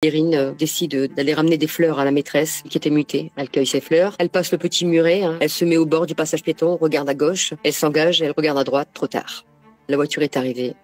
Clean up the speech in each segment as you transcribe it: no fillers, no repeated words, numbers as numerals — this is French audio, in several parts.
Erin décide d'aller ramener des fleurs à la maîtresse qui était mutée. Elle cueille ses fleurs, elle passe le petit muret, elle se met au bord du passage piéton, regarde à gauche, elle s'engage, elle regarde à droite, trop tard. La voiture est arrivée.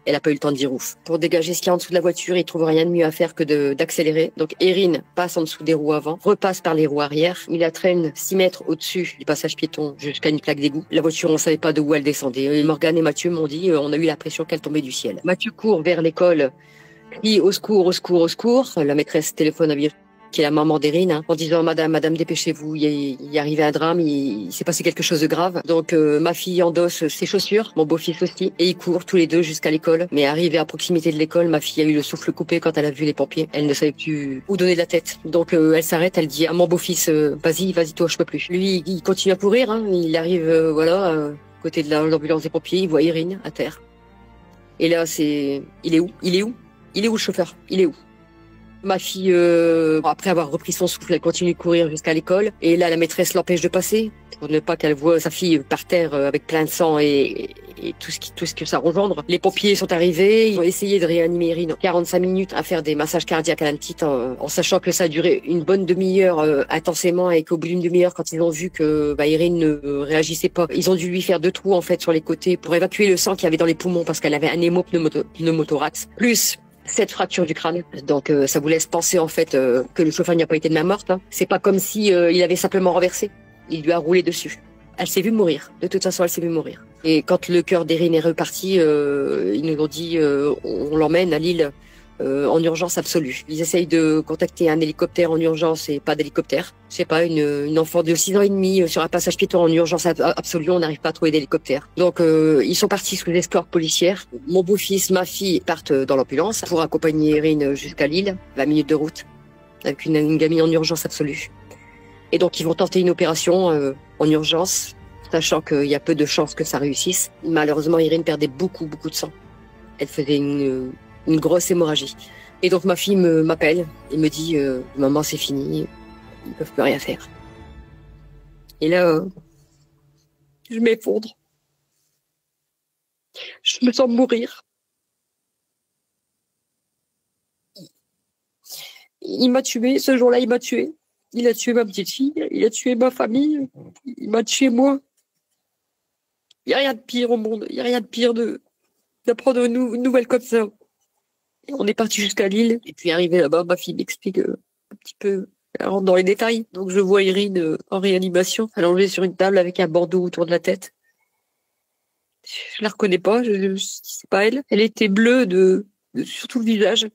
Elle n'a pas eu le temps de dire ouf. Pour dégager ce qu'il y a en dessous de la voiture, il trouve rien de mieux à faire que d'accélérer. Donc Erin passe en dessous des roues avant, repasse par les roues arrière. Il la traîne 6 mètres au-dessus du passage piéton jusqu'à une plaque d'égout. La voiture, on ne savait pas de où elle descendait. Et Morgane et Mathieu m'ont dit, on a eu l'impression qu'elle tombait du ciel. Mathieu court vers l'école, crie au secours, au secours, au secours. La maîtresse téléphone à Virginie, qui est la maman d'Erin, en disant madame, dépêchez-vous, il est arrivé un drame, il s'est passé quelque chose de grave. Donc ma fille endosse ses chaussures, mon beau-fils aussi, et ils courent tous les deux jusqu'à l'école. Mais arrivée à proximité de l'école, ma fille a eu le souffle coupé quand elle a vu les pompiers. Elle ne savait plus où donner de la tête. Donc elle s'arrête, elle dit à mon beau-fils, vas-y toi, je peux plus. Lui, il continue à courir, il arrive, côté de l'ambulance des pompiers, il voit Erin à terre. Et là, il est où le chauffeur? Il est où? Ma fille, après avoir repris son souffle, elle continue de courir jusqu'à l'école. Et là, la maîtresse l'empêche de passer pour ne pas qu'elle voie sa fille par terre avec plein de sang et tout ce que ça engendre. Les pompiers sont arrivés, ils ont essayé de réanimer Erin 45 minutes à faire des massages cardiaques à la petite en sachant que ça a duré une bonne demi-heure intensément et qu'au bout d'une demi-heure, quand ils ont vu que Erin ne réagissait pas, ils ont dû lui faire 2 trous en fait sur les côtés pour évacuer le sang qu'il y avait dans les poumons parce qu'elle avait un hémopneumothorax. Plus 7 fractures du crâne. Donc ça vous laisse penser en fait que le chauffeur n'a pas été de main morte. C'est pas comme si il avait simplement renversé. Il lui a roulé dessus. Elle s'est vue mourir. De toute façon, elle s'est vue mourir. Et quand le cœur d'Erin est reparti, ils nous ont dit on l'emmène à Lille en urgence absolue. Ils essayent de contacter un hélicoptère en urgence et pas d'hélicoptère. Je sais pas, une enfant de 6 ans et demi sur un passage piéton en urgence absolue, on n'arrive pas à trouver d'hélicoptère. Donc ils sont partis sous escorte policière. Mon beau-fils, ma fille partent dans l'ambulance pour accompagner Erin jusqu'à Lille, 20 minutes de route, avec une gamine en urgence absolue. Et donc ils vont tenter une opération en urgence, sachant qu'il y a peu de chances que ça réussisse. Malheureusement, Erin perdait beaucoup de sang. Elle faisait une grosse hémorragie. Et donc ma fille m'appelle et me dit maman, c'est fini, ils peuvent plus rien faire. Et là je m'effondre. Je me sens mourir. Il m'a tué, ce jour-là il m'a tué. Il a tué ma petite fille, il a tué ma famille, il m'a tué moi. Il n'y a rien de pire au monde, il n'y a rien de pire d'apprendre une nouvelle comme ça. Et on est parti jusqu'à Lille, et puis arrivé là-bas, ma fille m'explique un petit peu, elle rentre dans les détails. Donc je vois Erin en réanimation, allongée sur une table avec un bandeau autour de la tête. Je la reconnais pas, c'est pas elle. Elle était bleue sur tout le visage,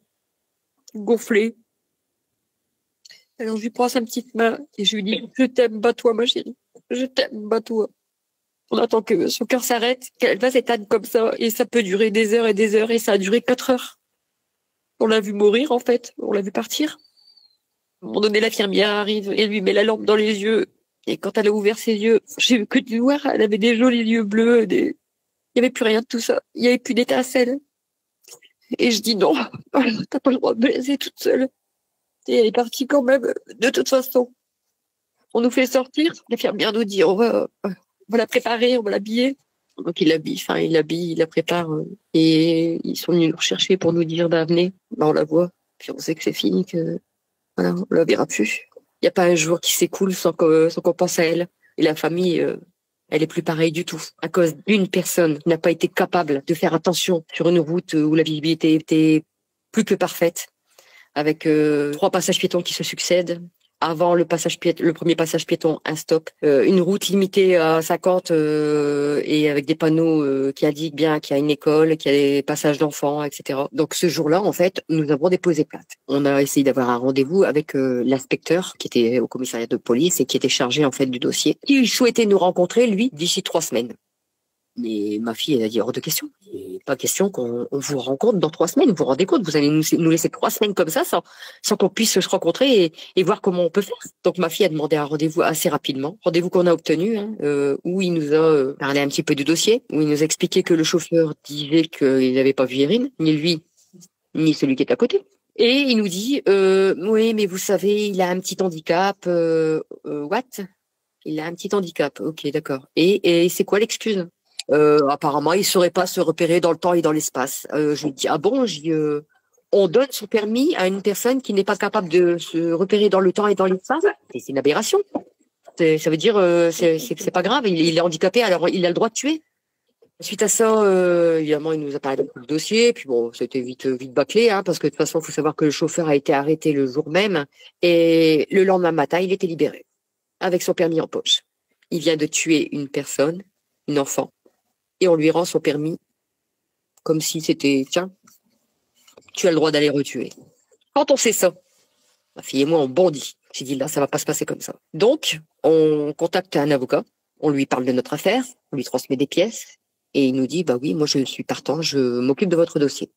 gonflée. Alors je lui prends sa petite main et je lui dis « Je t'aime, bats-toi ma chérie, je t'aime, bats-toi ». On attend que son cœur s'arrête, qu'elle va s'éteindre comme ça, et ça peut durer des heures, et ça a duré 4 heures. On l'a vu mourir, en fait. On l'a vu partir. À un moment donné, l'infirmière arrive et lui met la lampe dans les yeux. Et quand elle a ouvert ses yeux, j'ai vu que du noir. Elle avait des jolis yeux bleus. Il n'y avait plus rien de tout ça. Il n'y avait plus d'étincelles. Et je dis non, t'as pas le droit de me laisser toute seule. Et elle est partie quand même, de toute façon. On nous fait sortir. L'infirmière nous dit, on va la préparer, on va l'habiller. Donc il l'habille, il la prépare et ils sont venus nous rechercher pour nous dire venez, on la voit, puis on sait que c'est fini, que voilà, on la verra plus. Il n'y a pas un jour qui s'écoule sans qu'on pense à elle. Et la famille, elle est plus pareille du tout. À cause d'une personne qui n'a pas été capable de faire attention sur une route où la visibilité était plus que parfaite, avec 3 passages piétons qui se succèdent. Avant le premier passage piéton, un stop. Une route limitée à 50 et avec des panneaux qui indiquent bien qu'il y a une école, qu'il y a des passages d'enfants, etc. Donc ce jour-là, en fait, nous avons déposé plainte. On a essayé d'avoir un rendez-vous avec l'inspecteur qui était au commissariat de police et qui était chargé en fait du dossier. Il souhaitait nous rencontrer, lui, d'ici 3 semaines. Mais ma fille, elle a dit hors de question. Il n'est pas question qu'on vous rencontre dans 3 semaines. Vous vous rendez compte, vous allez nous laisser 3 semaines comme ça sans qu'on puisse se rencontrer et voir comment on peut faire. Donc ma fille a demandé un rendez-vous assez rapidement. Rendez-vous qu'on a obtenu, où il nous a parlé un petit peu du dossier, où il nous a expliqué que le chauffeur disait qu'il n'avait pas vu Erin, ni lui, ni celui qui est à côté. Et il nous dit, oui, mais vous savez, il a un petit handicap. What? Il a un petit handicap. Ok, d'accord. Et c'est quoi l'excuse? Apparemment, il saurait pas se repérer dans le temps et dans l'espace. Je lui dis ah bon, On donne son permis à une personne qui n'est pas capable de se repérer dans le temps et dans l'espace. Et c'est une aberration. Ça veut dire, c'est pas grave, il est handicapé, alors il a le droit de tuer. Suite à ça, évidemment, il nous a parlé du dossier, puis bon, c'était vite bâclé, hein, parce que de toute façon, il faut savoir que le chauffeur a été arrêté le jour même, et le lendemain matin, il était libéré, avec son permis en poche. Il vient de tuer une personne, une enfant, et on lui rend son permis, comme si c'était, tiens, tu as le droit d'aller retuer. Quand on sait ça, ma fille et moi, on bondit. J'ai dit, là, ça va pas se passer comme ça. Donc, on contacte un avocat, on lui parle de notre affaire, on lui transmet des pièces, et il nous dit, bah oui, moi je suis partant, je m'occupe de votre dossier.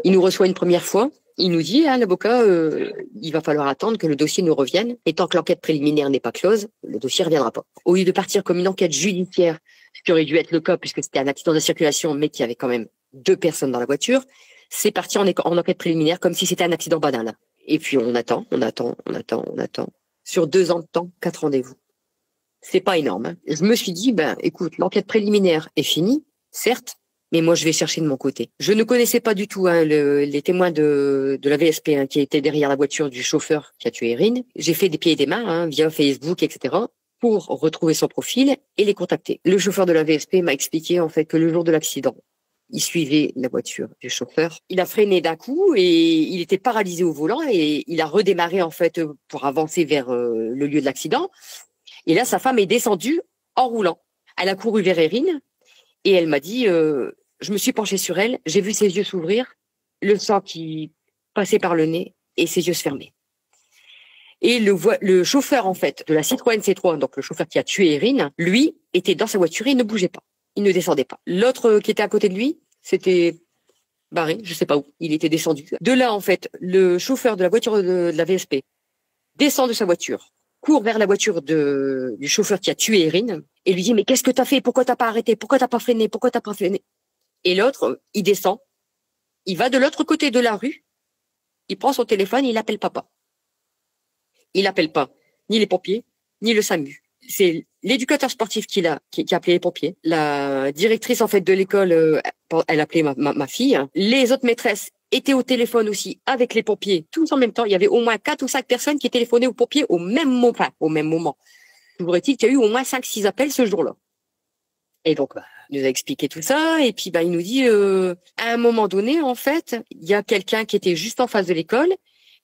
Il nous reçoit une première fois, il nous dit, hein, l'avocat, il va falloir attendre que le dossier nous revienne, et tant que l'enquête préliminaire n'est pas close, le dossier ne reviendra pas. Au lieu de partir comme une enquête judiciaire, ce qui aurait dû être le cas puisque c'était un accident de circulation, mais qu'il y avait quand même 2 personnes dans la voiture, c'est parti en enquête préliminaire comme si c'était un accident banal. Et puis on attend. Sur 2 ans de temps, 4 rendez-vous. C'est pas énorme. Hein. Je me suis dit, ben écoute, l'enquête préliminaire est finie, certes, mais moi je vais chercher de mon côté. Je ne connaissais pas du tout hein, les témoins de la VSP hein, qui étaient derrière la voiture du chauffeur qui a tué Erin. J'ai fait des pieds et des mains hein, via Facebook, etc. pour retrouver son profil et les contacter. Le chauffeur de la VSP m'a expliqué en fait que le jour de l'accident, il suivait la voiture du chauffeur. Il a freiné d'un coup et il était paralysé au volant et il a redémarré en fait pour avancer vers le lieu de l'accident. Et là, sa femme est descendue en roulant. Elle a couru vers Erin et elle m'a dit, je me suis penchée sur elle, j'ai vu ses yeux s'ouvrir, le sang qui passait par le nez et ses yeux se fermer. Et le chauffeur en fait de la Citroën C3, donc le chauffeur qui a tué Erin, lui était dans sa voiture et il ne bougeait pas. Il ne descendait pas. L'autre qui était à côté de lui, c'était barré, je sais pas où. Il était descendu. De là, en fait, le chauffeur de la voiture de la VSP descend de sa voiture, court vers la voiture du chauffeur qui a tué Erin et lui dit, mais qu'est-ce que t'as fait? Pourquoi t'as pas arrêté? Pourquoi t'as pas freiné? Pourquoi t'as pas freiné? Et l'autre, il descend, il va de l'autre côté de la rue, il prend son téléphone et il appelle papa. Il appelle pas ni les pompiers, ni le SAMU. C'est l'éducateur sportif qui a appelé les pompiers. La directrice en fait de l'école, elle appelait ma fille. Les autres maîtresses étaient au téléphone aussi avec les pompiers, tous en même temps. Il y avait au moins 4 ou 5 personnes qui téléphonaient aux pompiers au même moment. Toujours est-il qu'il y a eu au moins 5-6 appels ce jour-là. Et donc, il nous a expliqué tout ça. Et puis, il nous dit, à un moment donné, en fait, il y a quelqu'un qui était juste en face de l'école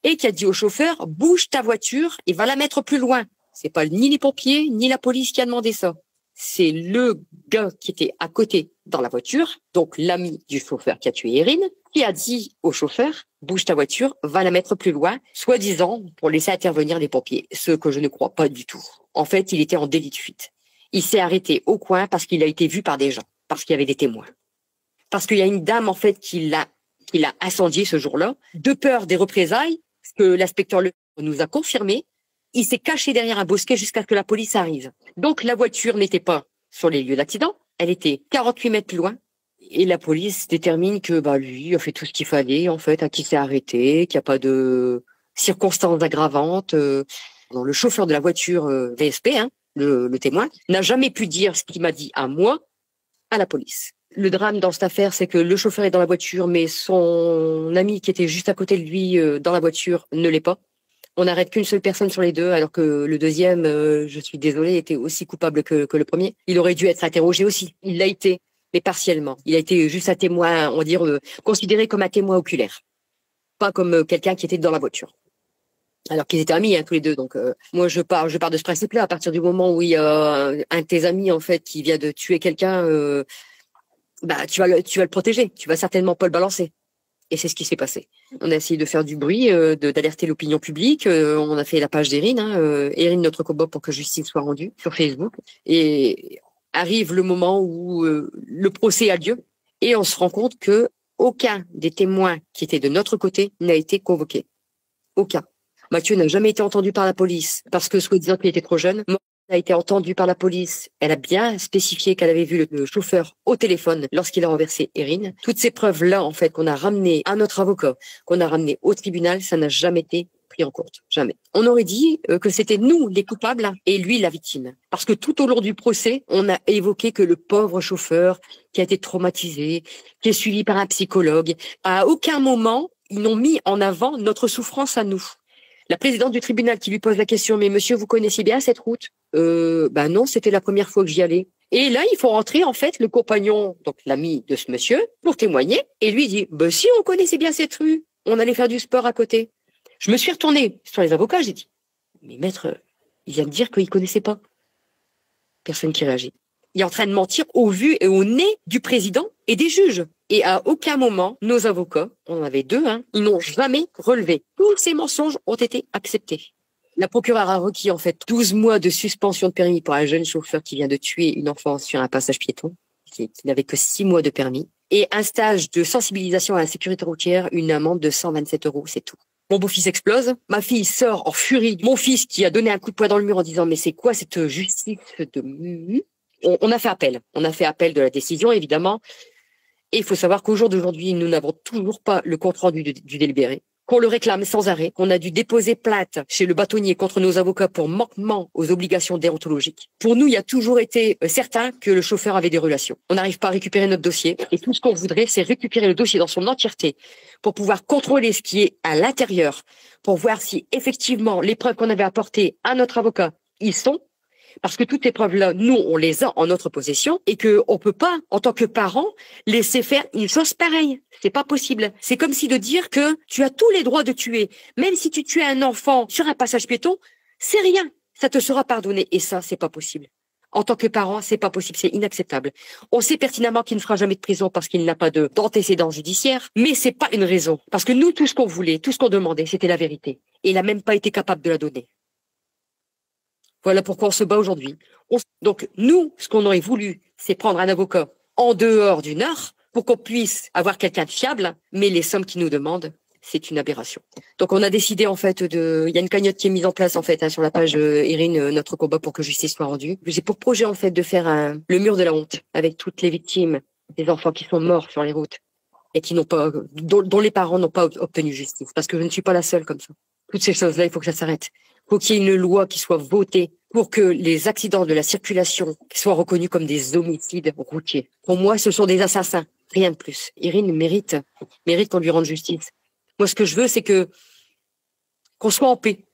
et qui a dit au chauffeur, bouge ta voiture et va la mettre plus loin. C'est pas ni les pompiers, ni la police qui a demandé ça. C'est le gars qui était à côté dans la voiture, donc l'ami du chauffeur qui a tué Erin, qui a dit au chauffeur, bouge ta voiture, va la mettre plus loin, soi-disant pour laisser intervenir les pompiers. Ce que je ne crois pas du tout. En fait, il était en délit de fuite. Il s'est arrêté au coin parce qu'il a été vu par des gens, parce qu'il y avait des témoins. Parce qu'il y a une dame, en fait, qui l'a incendié ce jour-là, de peur des représailles, ce que l'inspecteur nous a confirmé. Il s'est caché derrière un bosquet jusqu'à ce que la police arrive. Donc, la voiture n'était pas sur les lieux d'accident. Elle était 48 mètres plus loin. Et la police détermine que, lui a fait tout ce qu'il fallait, en fait, qu'il s'est arrêté, qu'il n'y a pas de circonstances aggravantes. Le chauffeur de la voiture VSP, le témoin, n'a jamais pu dire ce qu'il m'a dit à moi, à la police. Le drame dans cette affaire, c'est que le chauffeur est dans la voiture, mais son ami qui était juste à côté de lui dans la voiture ne l'est pas. On n'arrête qu'une seule personne sur les deux, alors que le deuxième, je suis désolée, était aussi coupable que le premier. Il aurait dû être interrogé aussi. Il l'a été, mais partiellement. Il a été juste un témoin, on va dire, considéré comme un témoin oculaire. Pas comme quelqu'un qui était dans la voiture. Alors qu'ils étaient amis, tous les deux. Donc, moi, je pars de ce principe-là. À partir du moment où il y a un de tes amis, en fait, qui vient de tuer quelqu'un, tu vas le protéger. Tu vas certainement pas le balancer. Et c'est ce qui s'est passé. On a essayé de faire du bruit, d'alerter l'opinion publique. On a fait la page d'Erin, Erin notre combat pour que justice soit rendue sur Facebook. Et arrive le moment où le procès a lieu et on se rend compte que aucun des témoins qui étaient de notre côté n'a été convoqué. Aucun. Mathieu n'a jamais été entendu par la police parce que soi-disant qu'il était trop jeune. A été entendue par la police. Elle a bien spécifié qu'elle avait vu le chauffeur au téléphone lorsqu'il a renversé Erin. Toutes ces preuves-là, en fait, qu'on a ramenées à notre avocat, qu'on a ramenées au tribunal, ça n'a jamais été pris en compte. Jamais. On aurait dit que c'était nous les coupables et lui la victime. Parce que tout au long du procès, on a évoqué que le pauvre chauffeur qui a été traumatisé, qui est suivi par un psychologue, à aucun moment ils n'ont mis en avant notre souffrance à nous. La présidente du tribunal qui lui pose la question, mais monsieur, vous connaissez bien cette route? Ben non, c'était la première fois que j'y allais. Et là, il faut rentrer, en fait, le compagnon, donc l'ami de ce monsieur, pour témoigner. Et lui dit, ben si, on connaissait bien cette rue. On allait faire du sport à côté. Je me suis retournée sur les avocats, j'ai dit, mais maître, il vient de dire qu'il connaissait pas. Personne qui réagit. Il est en train de mentir au vu et au nez du président et des juges. Et à aucun moment, nos avocats, on en avait deux, ils n'ont jamais relevé. Tous ces mensonges ont été acceptés. La procureure a requis en fait 12 mois de suspension de permis pour un jeune chauffeur qui vient de tuer une enfant sur un passage piéton, qui n'avait que 6 mois de permis, et un stage de sensibilisation à la sécurité routière, une amende de 127 €, c'est tout. Mon beau-fils explose, ma fille sort en furie, mon fils qui a donné un coup de poing dans le mur en disant mais c'est quoi cette justice de... On a fait appel. On a fait appel de la décision, évidemment. Et il faut savoir qu'au jour d'aujourd'hui, nous n'avons toujours pas le compte-rendu du délibéré, qu'on le réclame sans arrêt, qu'on a dû déposer plainte chez le bâtonnier contre nos avocats pour manquement aux obligations déontologiques. Pour nous, il y a toujours été certain que le chauffeur avait des relations. On n'arrive pas à récupérer notre dossier. Et tout ce qu'on voudrait, c'est récupérer le dossier dans son entièreté pour pouvoir contrôler ce qui est à l'intérieur, pour voir si effectivement les preuves qu'on avait apportées à notre avocat, ils sont. Parce que toutes ces preuves-là, nous, on les a en notre possession et qu'on peut pas, en tant que parent, laisser faire une chose pareille. C'est pas possible. C'est comme si de dire que tu as tous les droits de tuer. Même si tu tues un enfant sur un passage piéton, c'est rien. Ça te sera pardonné. Et ça, c'est pas possible. En tant que parent, c'est pas possible. C'est inacceptable. On sait pertinemment qu'il ne fera jamais de prison parce qu'il n'a pas d'antécédent judiciaire. Mais c'est pas une raison. Parce que nous, tout ce qu'on voulait, tout ce qu'on demandait, c'était la vérité. Et il a même pas été capable de la donner. Voilà pourquoi on se bat aujourd'hui. Donc, nous, ce qu'on aurait voulu, c'est prendre un avocat en dehors du Nord pour qu'on puisse avoir quelqu'un de fiable, mais les sommes qu'ils nous demandent, c'est une aberration. Donc, on a décidé, en fait, il y a une cagnotte qui est mise en place, en fait, sur la page Irine, notre combat pour que justice soit rendue. J'ai pour projet, en fait, de faire le mur de la honte avec toutes les victimes des enfants qui sont morts sur les routes et qui n'ont pas, dont les parents n'ont pas obtenu justice. Parce que je ne suis pas la seule comme ça. Toutes ces choses-là, il faut que ça s'arrête. Il faut qu'il y ait une loi qui soit votée pour que les accidents de la circulation soient reconnus comme des homicides routiers. Pour moi, ce sont des assassins, rien de plus. Irine mérite qu'on lui rende justice. Moi, ce que je veux, c'est qu'on soit en paix.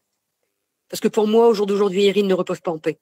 Parce que pour moi, au jour d'aujourd'hui, Irine ne repose pas en paix.